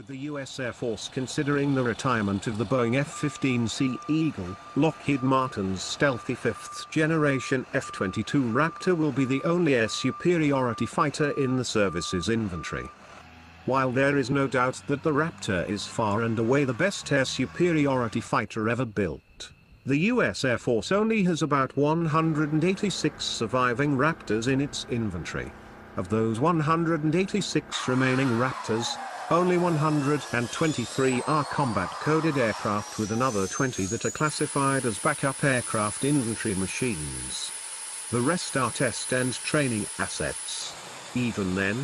the U.S. Air Force considering the retirement of the Boeing F-15C Eagle. Lockheed Martin's stealthy fifth-generation F-22 Raptor will be the only air superiority fighter in the service's inventory. While there is no doubt that the Raptor is far and away the best air superiority fighter ever built, the U.S. Air Force only has about 186 surviving Raptors in its inventory. Of those 186 remaining Raptors, only 123 are combat-coded aircraft, with another 20 that are classified as backup aircraft inventory machines. The rest are test and training assets. Even then,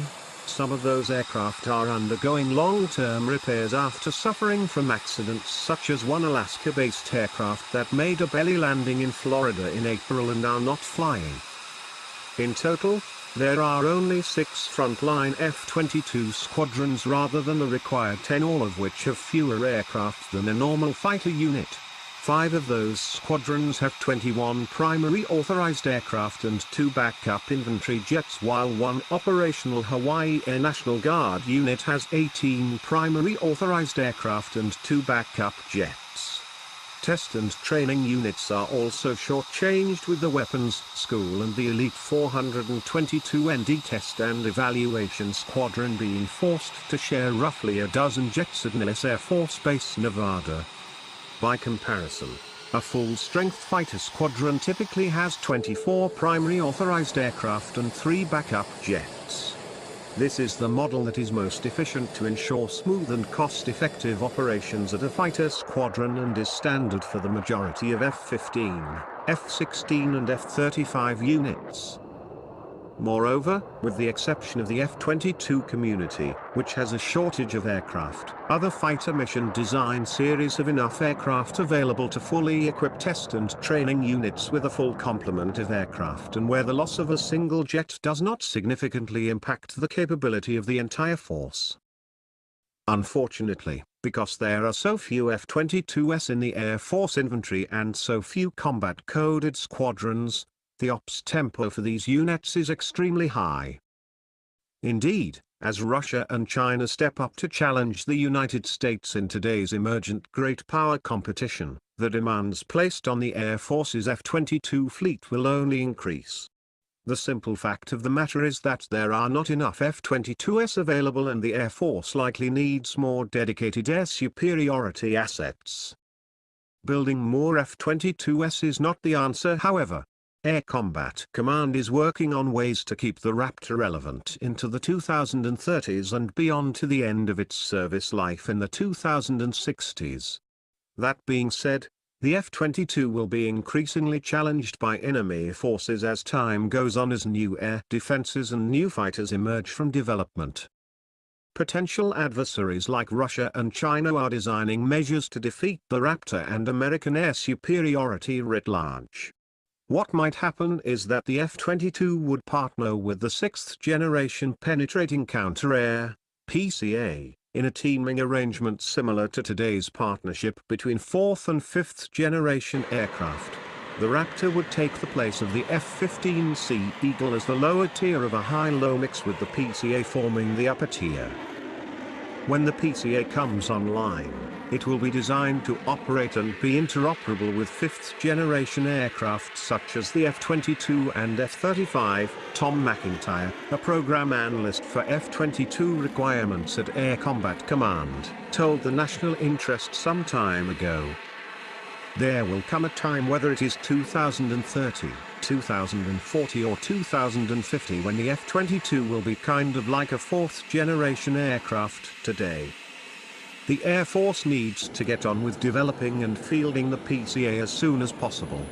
some of those aircraft are undergoing long-term repairs after suffering from accidents, such as one Alaska-based aircraft that made a belly landing in Florida in April and are not flying. In total, there are only 6 frontline F-22 squadrons rather than the required 10, all of which have fewer aircraft than a normal fighter unit. 5 of those squadrons have 21 primary authorized aircraft and 2 backup infantry jets, while one operational Hawaii Air National Guard unit has 18 primary authorized aircraft and 2 backup jets. Test and training units are also shortchanged, with the Weapons School and the Elite 422 ND Test and Evaluation Squadron being forced to share roughly a dozen jets at Nellis Air Force Base, Nevada. By comparison, a full-strength fighter squadron typically has 24 primary authorized aircraft and 3 backup jets. This is the model that is most efficient to ensure smooth and cost-effective operations at a fighter squadron, and is standard for the majority of F-15, F-16 and F-35 units. Moreover, with the exception of the F-22 community, which has a shortage of aircraft, other fighter mission design series have enough aircraft available to fully equip test and training units with a full complement of aircraft, and where the loss of a single jet does not significantly impact the capability of the entire force. Unfortunately, because there are so few F-22s in the Air Force inventory and so few combat-coded squadrons, the ops tempo for these units is extremely high. Indeed, as Russia and China step up to challenge the United States in today's emergent great power competition, the demands placed on the Air Force's F-22 fleet will only increase. The simple fact of the matter is that there are not enough F-22s available, and the Air Force likely needs more dedicated air superiority assets. Building more F-22s is not the answer, however. Air Combat Command is working on ways to keep the Raptor relevant into the 2030s and beyond, to the end of its service life in the 2060s. That being said, the F-22 will be increasingly challenged by enemy forces as time goes on, as new air defenses and new fighters emerge from development. Potential adversaries like Russia and China are designing measures to defeat the Raptor and American air superiority writ large. What might happen is that the F-22 would partner with the 6th-generation Penetrating Counter-Air (PCA) in a teaming arrangement similar to today's partnership between 4th and 5th-generation aircraft. The Raptor would take the place of the F-15C Eagle as the lower tier of a high-low mix, with the PCA forming the upper tier. When the PCA comes online, it will be designed to operate and be interoperable with 5th-generation aircraft such as the F-22 and F-35. Tom McIntyre, a program analyst for F-22 requirements at Air Combat Command, told the National Interest some time ago. There will come a time, whether it is 2030, 2040 or 2050, when the F-22 will be kind of like a 4th-generation aircraft today. The Air Force needs to get on with developing and fielding the PCA as soon as possible.